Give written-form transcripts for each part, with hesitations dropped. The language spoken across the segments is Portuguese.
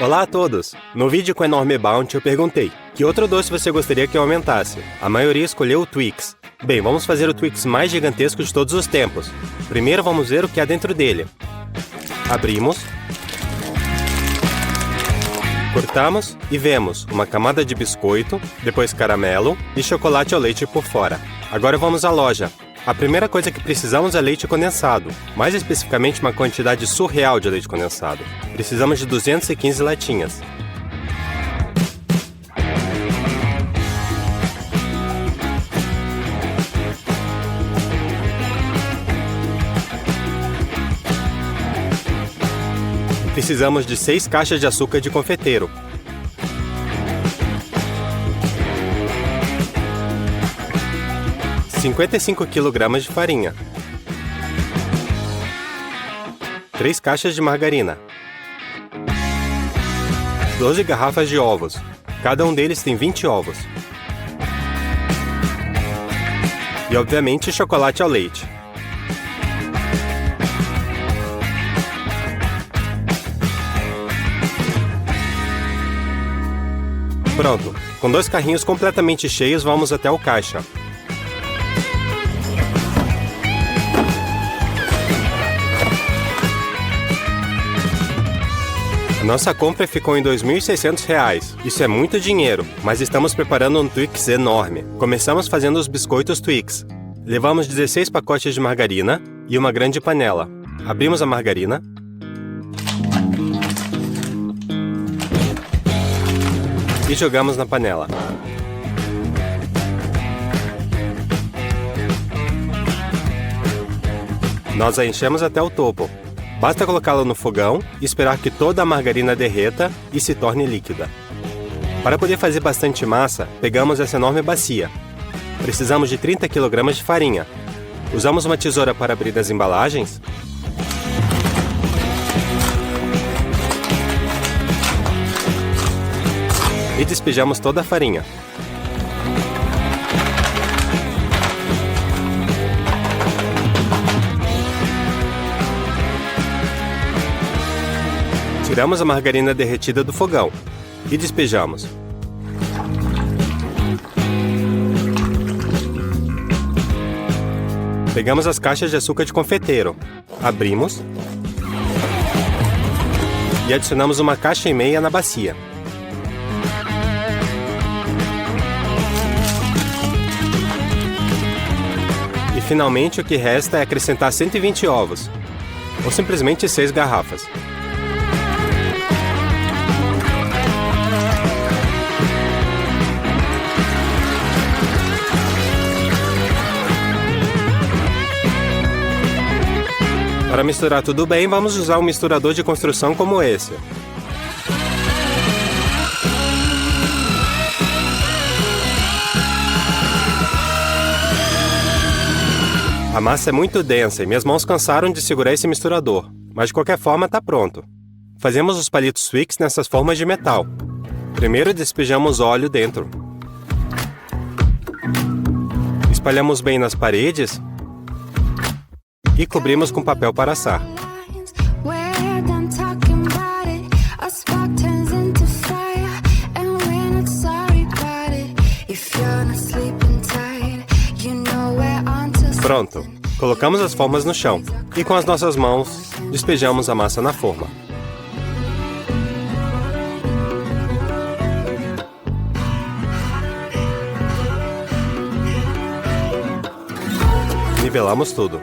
Olá a todos! No vídeo com Enorme Bounty eu perguntei, que outro doce você gostaria que eu aumentasse? A maioria escolheu o Twix. Bem, vamos fazer o Twix mais gigantesco de todos os tempos. Primeiro vamos ver o que há dentro dele. Abrimos. Cortamos e vemos uma camada de biscoito, depois caramelo e chocolate ao leite por fora. Agora vamos à loja. A primeira coisa que precisamos é leite condensado, mais especificamente uma quantidade surreal de leite condensado. Precisamos de 215 latinhas. Precisamos de 6 caixas de açúcar de confeiteiro. – 55 kg de farinha, 3 caixas de margarina, 12 garrafas de ovos, cada um deles tem 20 ovos, e obviamente chocolate ao leite. Pronto, com 2 carrinhos completamente cheios vamos até o caixa. A nossa compra ficou em R$ 2.600. Isso é muito dinheiro, mas estamos preparando um Twix enorme. Começamos fazendo os biscoitos Twix. Levamos 16 pacotes de margarina e uma grande panela. Abrimos a margarina. E jogamos na panela. Nós a enchemos até o topo. Basta colocá-la no fogão e esperar que toda a margarina derreta e se torne líquida. Para poder fazer bastante massa, pegamos essa enorme bacia. Precisamos de 30 kg de farinha. Usamos uma tesoura para abrir as embalagens. E despejamos toda a farinha. Tiramos a margarina derretida do fogão e despejamos. Pegamos as caixas de açúcar de confeiteiro, abrimos e adicionamos 1,5 caixas na bacia. E finalmente o que resta é acrescentar 120 ovos, ou simplesmente 6 garrafas. Para misturar tudo bem, vamos usar um misturador de construção como esse. A massa é muito densa e minhas mãos cansaram de segurar esse misturador, mas de qualquer forma está pronto. Fazemos os palitos Twix nessas formas de metal. Primeiro despejamos óleo dentro. Espalhamos bem nas paredes e cobrimos com papel para assar. Pronto! Colocamos as formas no chão e com as nossas mãos despejamos a massa na forma. Nivelamos tudo.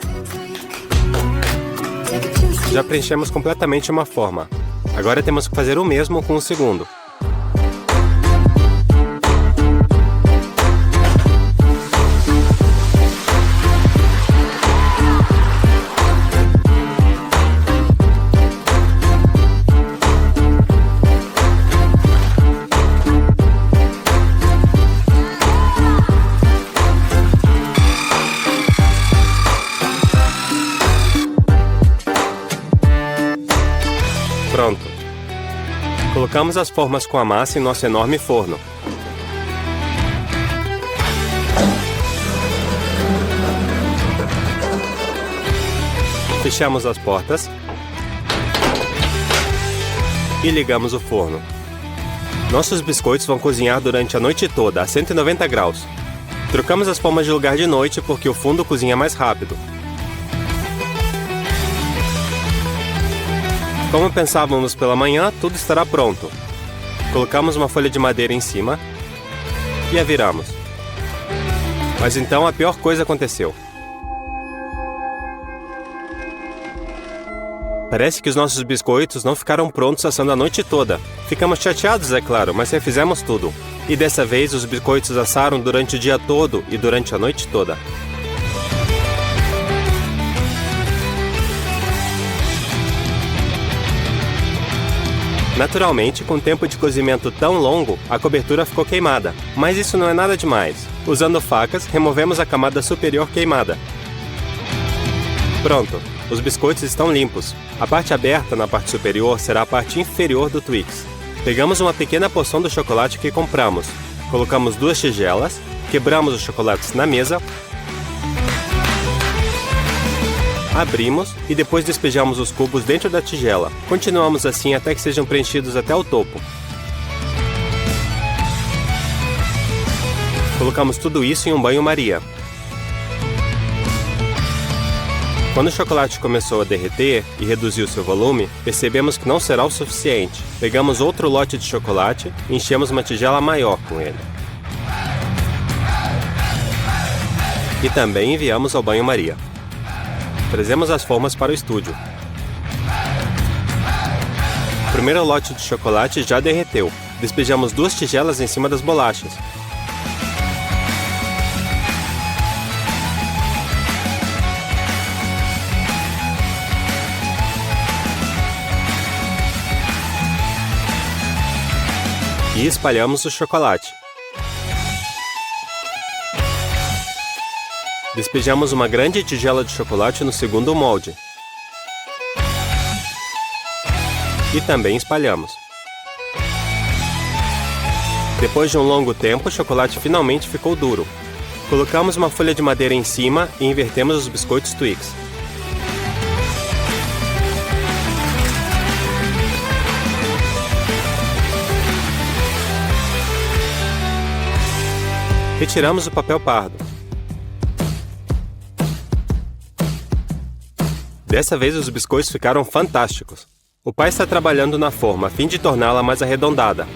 Já preenchemos completamente uma forma. Agora temos que fazer o mesmo com o segundo. Pronto! Colocamos as formas com a massa em nosso enorme forno. Fechamos as portas E ligamos o forno. Nossos biscoitos vão cozinhar durante a noite toda, a 190 graus. Trocamos as formas de lugar de noite porque o fundo cozinha mais rápido. Como pensávamos pela manhã, tudo estará pronto. Colocamos uma folha de madeira em cima e a viramos. Mas então a pior coisa aconteceu. Parece que os nossos biscoitos não ficaram prontos assando a noite toda. Ficamos chateados, é claro, mas refizemos tudo. E dessa vez os biscoitos assaram durante o dia todo e durante a noite toda. Naturalmente, com o tempo de cozimento tão longo, a cobertura ficou queimada. Mas isso não é nada demais. Usando facas, removemos a camada superior queimada. Pronto, os biscoitos estão limpos. A parte aberta na parte superior será a parte inferior do Twix. Pegamos uma pequena porção do chocolate que compramos. Colocamos 2 tigelas, quebramos os chocolates na mesa, abrimos e depois despejamos os cubos dentro da tigela. Continuamos assim até que sejam preenchidos até o topo. Colocamos tudo isso em um banho-maria. Quando o chocolate começou a derreter e reduziu seu volume, percebemos que não será o suficiente. Pegamos outro lote de chocolate e enchemos uma tigela maior com ele. E também enviamos ao banho-maria. Trazemos as formas para o estúdio. O primeiro lote de chocolate já derreteu. Despejamos 2 tigelas em cima das bolachas. E espalhamos o chocolate. Despejamos uma grande tigela de chocolate no segundo molde. E também espalhamos. Depois de um longo tempo, o chocolate finalmente ficou duro. Colocamos uma folha de madeira em cima e invertemos os biscoitos Twix. Retiramos o papel pardo. Dessa vez os biscoitos ficaram fantásticos. O pai está trabalhando na forma a fim de torná-la mais arredondada.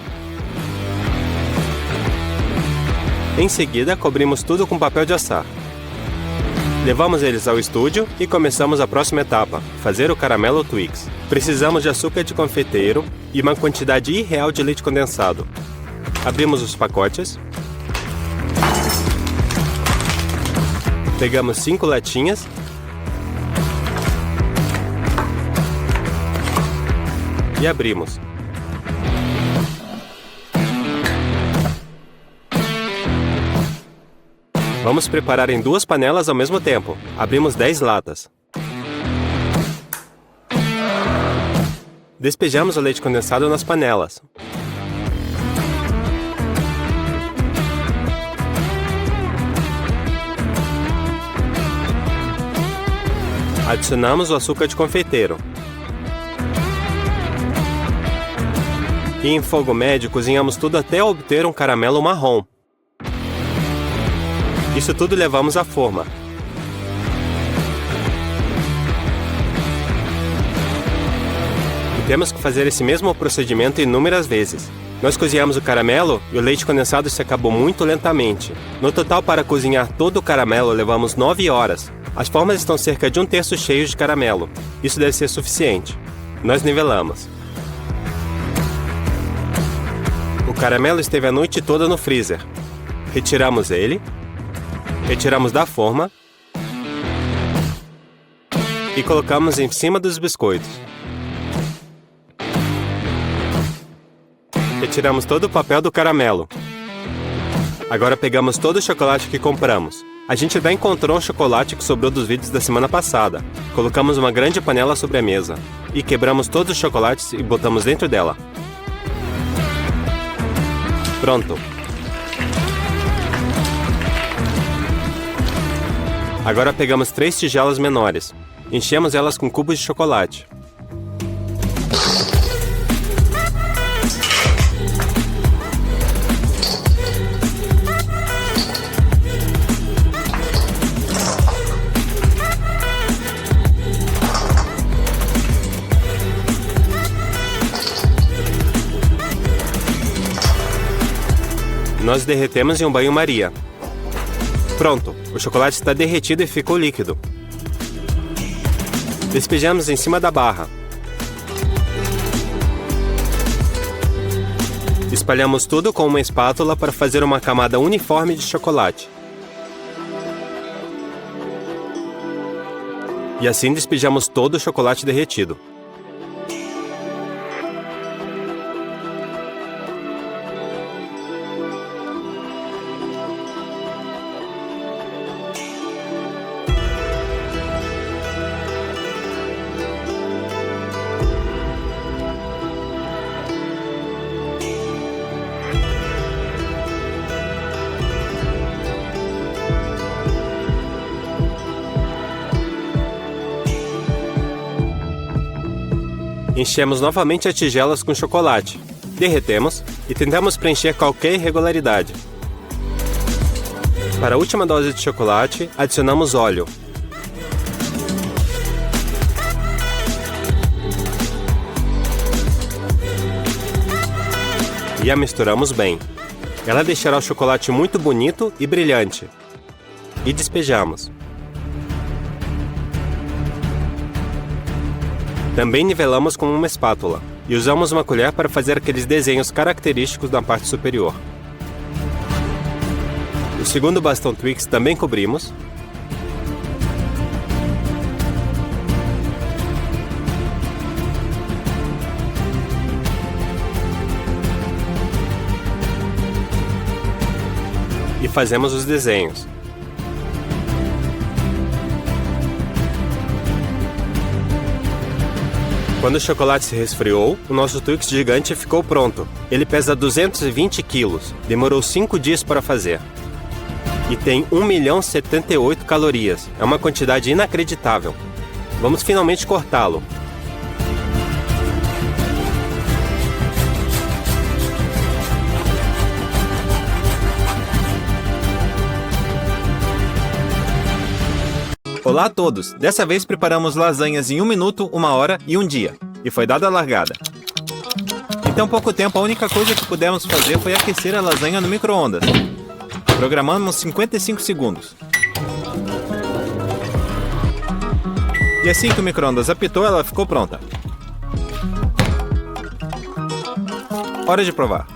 Em seguida, cobrimos tudo com papel de assar. Levamos eles ao estúdio e começamos a próxima etapa, fazer o caramelo Twix. Precisamos de açúcar de confeiteiro e uma quantidade irreal de leite condensado. Abrimos os pacotes. Pegamos 5 latinhas e abrimos. Vamos preparar em 2 panelas ao mesmo tempo. Abrimos 10 latas. Despejamos o leite condensado nas panelas. Adicionamos o açúcar de confeiteiro. E em fogo médio cozinhamos tudo até obter um caramelo marrom. Isso tudo levamos à forma. E temos que fazer esse mesmo procedimento inúmeras vezes. Nós cozinhamos o caramelo e o leite condensado se acabou muito lentamente. No total, para cozinhar todo o caramelo, levamos 9 horas. As formas estão cerca de 1/3 cheios de caramelo. Isso deve ser suficiente. Nós nivelamos. O caramelo esteve a noite toda no freezer. Retiramos ele. Retiramos da forma. E colocamos em cima dos biscoitos. Retiramos todo o papel do caramelo. Agora pegamos todo o chocolate que compramos. A gente até encontrou um chocolate que sobrou dos vídeos da semana passada. Colocamos uma grande panela sobre a mesa. E quebramos todos os chocolates e botamos dentro dela. Pronto. Agora pegamos 3 tigelas menores. Enchemos elas com cubos de chocolate. Nós derretemos em um banho-maria. Pronto, o chocolate está derretido e ficou líquido. Despejamos em cima da barra. Espalhamos tudo com uma espátula para fazer uma camada uniforme de chocolate. E assim despejamos todo o chocolate derretido. Enchemos novamente as tigelas com chocolate, derretemos e tentamos preencher qualquer irregularidade. Para a última dose de chocolate, adicionamos óleo. E a misturamos bem. Ela deixará o chocolate muito bonito e brilhante. E despejamos. Também nivelamos com uma espátula e usamos uma colher para fazer aqueles desenhos característicos na parte superior. O segundo bastão Twix também cobrimos. E fazemos os desenhos. Quando o chocolate se resfriou, o nosso Twix gigante ficou pronto. Ele pesa 220 quilos. Demorou 5 dias para fazer. E tem 1.078.000 calorias. É uma quantidade inacreditável. Vamos finalmente cortá-lo. Olá a todos! Dessa vez preparamos lasanhas em 1 minuto, 1 hora e 1 dia. E foi dada a largada. Em tão pouco tempo, a única coisa que pudemos fazer foi aquecer a lasanha no micro-ondas. Programamos 55 segundos. E assim que o micro-ondas apitou, ela ficou pronta. Hora de provar.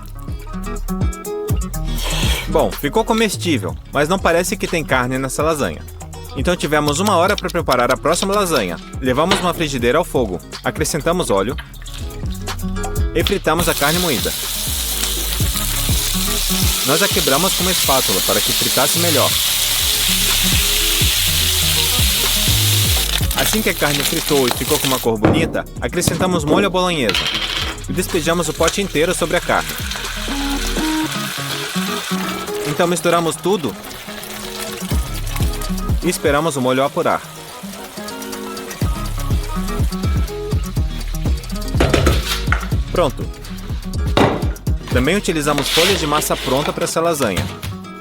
Bom, ficou comestível, mas não parece que tem carne nessa lasanha. Então tivemos 1 hora para preparar a próxima lasanha. Levamos uma frigideira ao fogo, acrescentamos óleo e fritamos a carne moída. Nós a quebramos com uma espátula para que fritasse melhor. Assim que a carne fritou e ficou com uma cor bonita, acrescentamos molho à bolonhesa e despejamos o pote inteiro sobre a carne. Então misturamos tudo e esperamos o molho apurar. Pronto! Também utilizamos folhas de massa pronta para essa lasanha.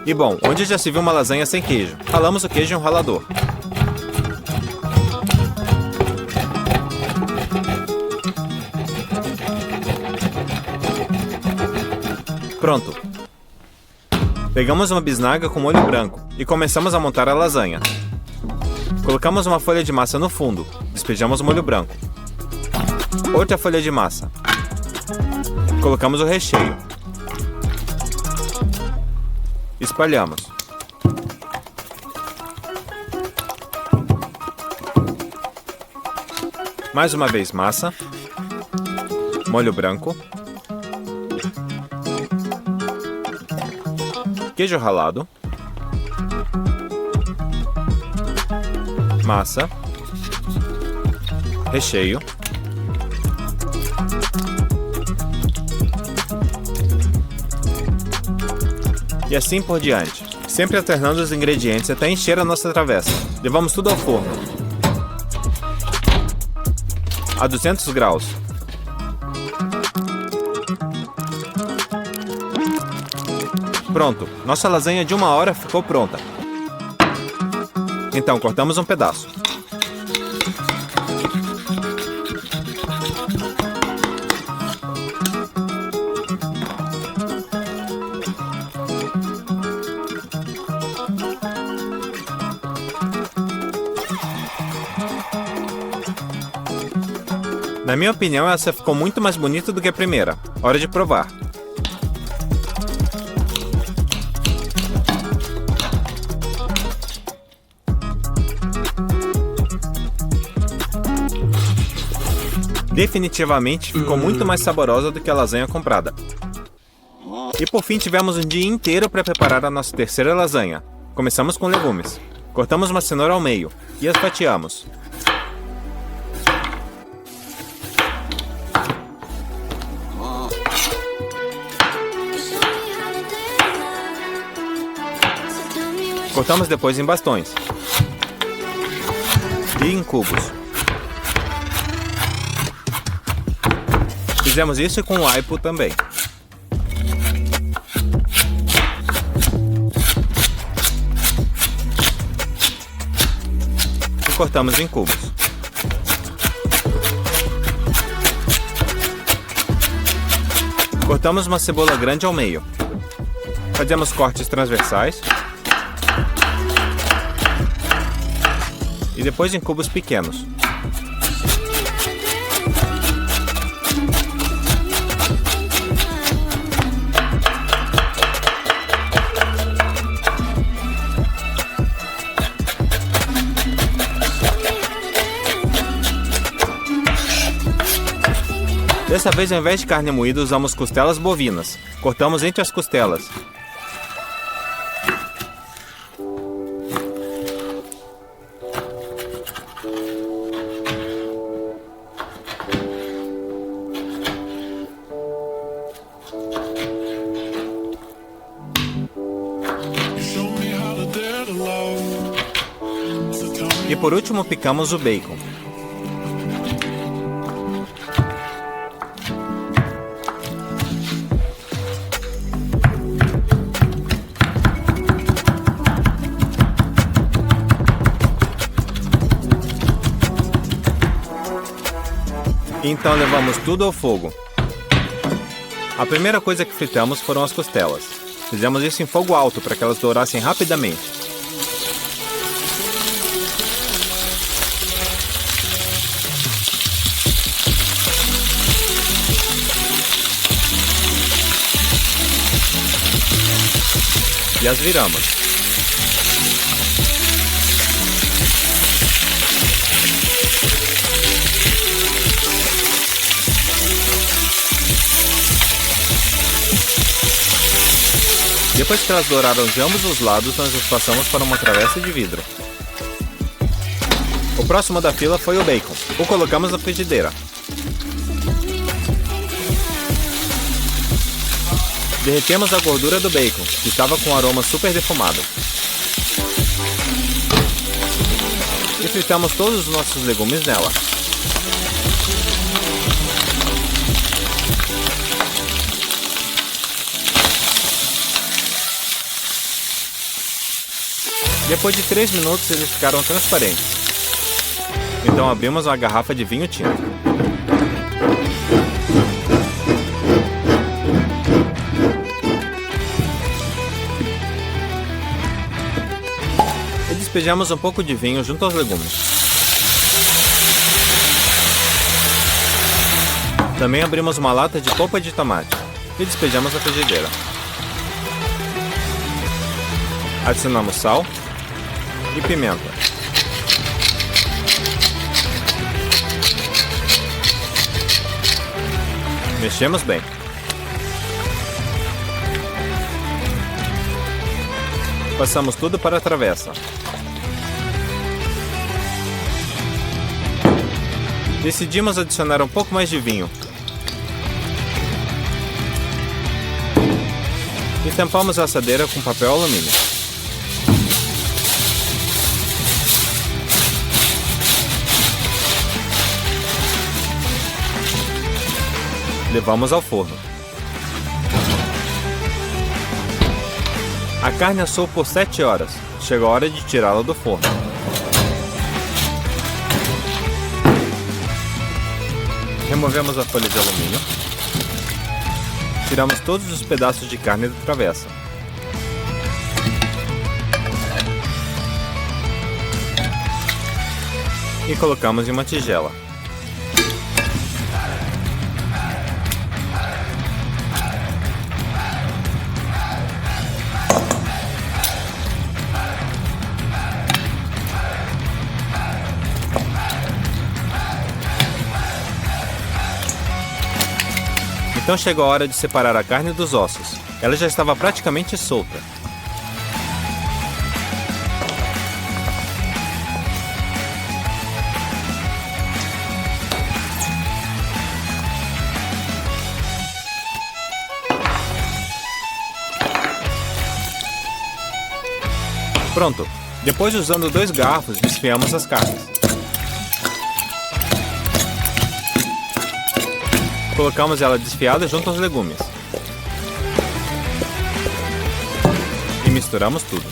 E bom, onde já se viu uma lasanha sem queijo? Ralamos o queijo em um ralador. Pronto! Pegamos uma bisnaga com molho branco e começamos a montar a lasanha. Colocamos uma folha de massa no fundo, despejamos o molho branco. Outra folha de massa. Colocamos o recheio. Espalhamos. Mais uma vez massa. Molho branco. Queijo ralado, massa, recheio, e assim por diante, sempre alternando os ingredientes até encher a nossa travessa. Levamos tudo ao forno, a 200 graus. Pronto, nossa lasanha de 1 hora ficou pronta. Então cortamos um pedaço. Na minha opinião, essa ficou muito mais bonita do que a primeira. Hora de provar. Definitivamente ficou muito mais saborosa do que a lasanha comprada. E por fim tivemos um dia inteiro para preparar a nossa terceira lasanha. Começamos com legumes. Cortamos uma cenoura ao meio e as fatiamos. Cortamos depois em bastões e em cubos. Fizemos isso com o aipo também. E cortamos em cubos. Cortamos uma cebola grande ao meio. Fazemos cortes transversais. E depois em cubos pequenos. Dessa vez, ao invés de carne moída, usamos costelas bovinas. Cortamos entre as costelas. E por último, picamos o bacon. Então levamos tudo ao fogo. A primeira coisa que fritamos foram as costelas. Fizemos isso em fogo alto para que elas dourassem rapidamente. E as viramos. Depois que elas douraram de ambos os lados, nós as passamos para uma travessa de vidro. O próximo da fila foi o bacon. O colocamos na frigideira. Derretemos a gordura do bacon, que estava com um aroma super defumado. E fritamos todos os nossos legumes nela. Depois de 3 minutos, eles ficaram transparentes. Então abrimos uma garrafa de vinho tinto. E despejamos um pouco de vinho junto aos legumes. Também abrimos uma lata de polpa de tomate e despejamos na frigideira. Adicionamos sal e pimenta. Mexemos bem. Passamos tudo para a travessa. Decidimos adicionar um pouco mais de vinho. E tampamos a assadeira com papel alumínio. Levamos ao forno. A carne assou por 7 horas. Chegou a hora de tirá-la do forno. Removemos a folha de alumínio. Tiramos todos os pedaços de carne da travessa. E colocamos em uma tigela. Então chegou a hora de separar a carne dos ossos. Ela já estava praticamente solta. Pronto! Depois, usando 2 garfos, desfiamos as carnes. Colocamos ela desfiada junto aos legumes. E misturamos tudo.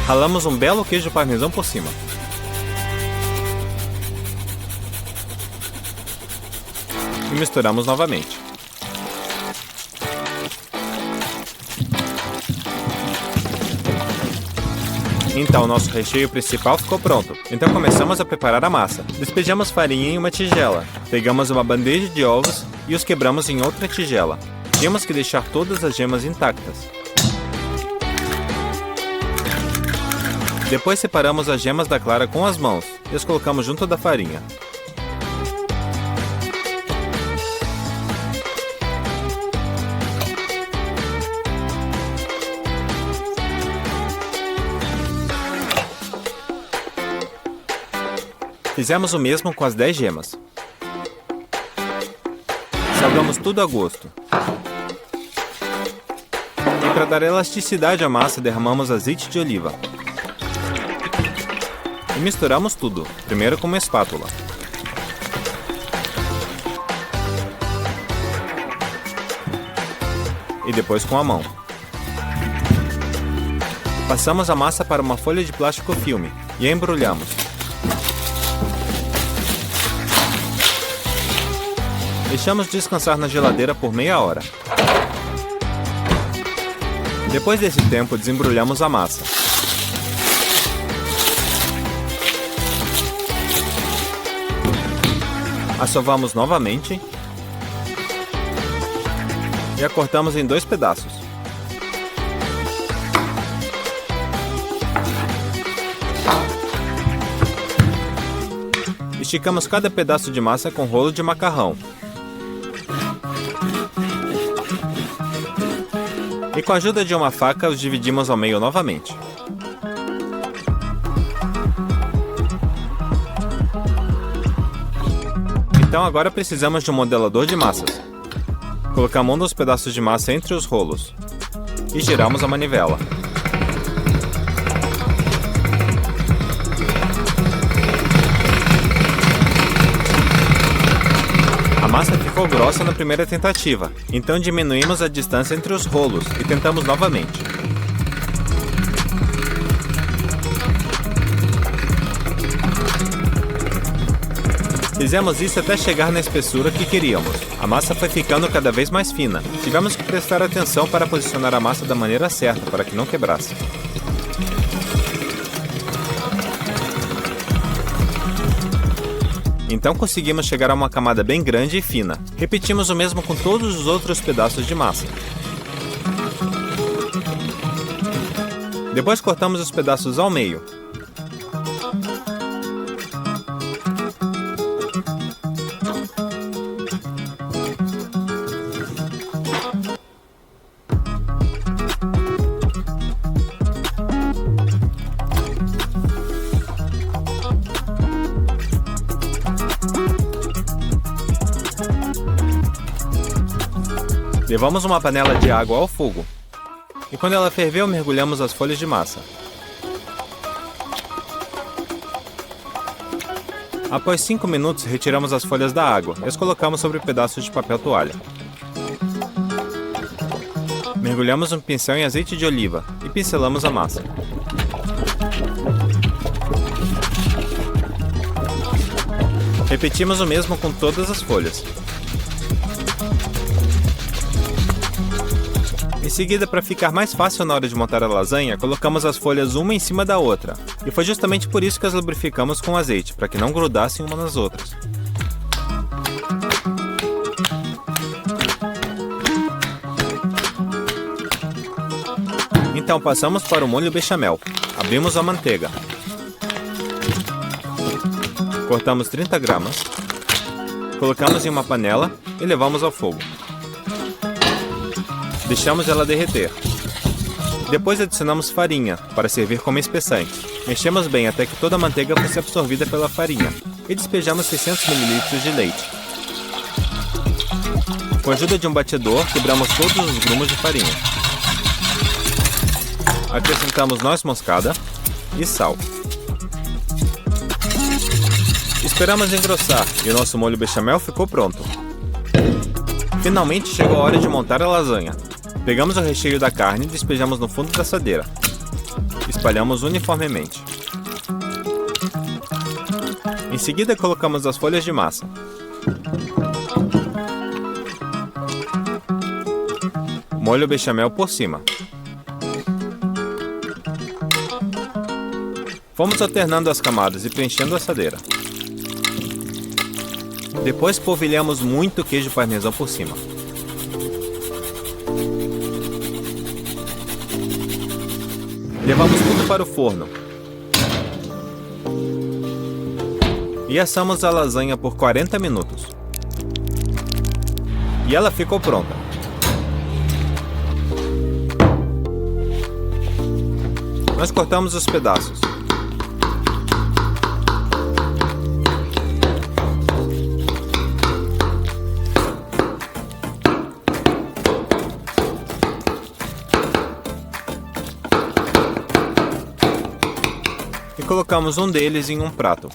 Ralamos um belo queijo parmesão por cima. E misturamos novamente. Então, nosso recheio principal ficou pronto. Então começamos a preparar a massa. Despejamos farinha em uma tigela. Pegamos uma bandeja de ovos e os quebramos em outra tigela. Temos que deixar todas as gemas intactas. Depois separamos as gemas da clara com as mãos e as colocamos junto da farinha. Fizemos o mesmo com as 10 gemas. Salgamos tudo a gosto. E para dar elasticidade à massa, derramamos azeite de oliva. E misturamos tudo, primeiro com uma espátula. E depois com a mão. Passamos a massa para uma folha de plástico filme e a embrulhamos. Deixamos descansar na geladeira por meia hora. Depois desse tempo, desembrulhamos a massa. Assovamos novamente e a cortamos em 2 pedaços. Esticamos cada pedaço de massa com rolo de macarrão. E com a ajuda de uma faca, os dividimos ao meio novamente. Então agora precisamos de um modelador de massas. Colocamos um dos pedaços de massa entre os rolos. E giramos a manivela. A massa ficou grossa na primeira tentativa, então diminuímos a distância entre os rolos e tentamos novamente. Fizemos isso até chegar na espessura que queríamos. A massa foi ficando cada vez mais fina. Tivemos que prestar atenção para posicionar a massa da maneira certa para que não quebrasse. Então conseguimos chegar a uma camada bem grande e fina. Repetimos o mesmo com todos os outros pedaços de massa. Depois cortamos os pedaços ao meio. Levamos uma panela de água ao fogo. E quando ela ferveu, mergulhamos as folhas de massa. Após 5 minutos, retiramos as folhas da água e as colocamos sobre pedaços de papel toalha. Mergulhamos um pincel em azeite de oliva e pincelamos a massa. Repetimos o mesmo com todas as folhas. Em seguida, para ficar mais fácil na hora de montar a lasanha, colocamos as folhas uma em cima da outra. E foi justamente por isso que as lubrificamos com azeite, para que não grudassem uma nas outras. Então passamos para o molho bechamel. Abrimos a manteiga. Cortamos 30 gramas. Colocamos em uma panela e levamos ao fogo. Deixamos ela derreter. Depois adicionamos farinha para servir como espessante. Mexemos bem até que toda a manteiga fosse absorvida pela farinha e despejamos 600 ml de leite. Com a ajuda de um batedor, quebramos todos os grumos de farinha. Acrescentamos noz moscada e sal. Esperamos engrossar e o nosso molho bechamel ficou pronto. Finalmente chegou a hora de montar a lasanha. Pegamos o recheio da carne e despejamos no fundo da assadeira. Espalhamos uniformemente. Em seguida colocamos as folhas de massa. Molho bechamel por cima. Fomos alternando as camadas e preenchendo a assadeira. Depois polvilhamos muito queijo parmesão por cima. Levamos tudo para o forno. E assamos a lasanha por 40 minutos. E ela ficou pronta. Nós cortamos os pedaços. E colocamos um deles em um prato.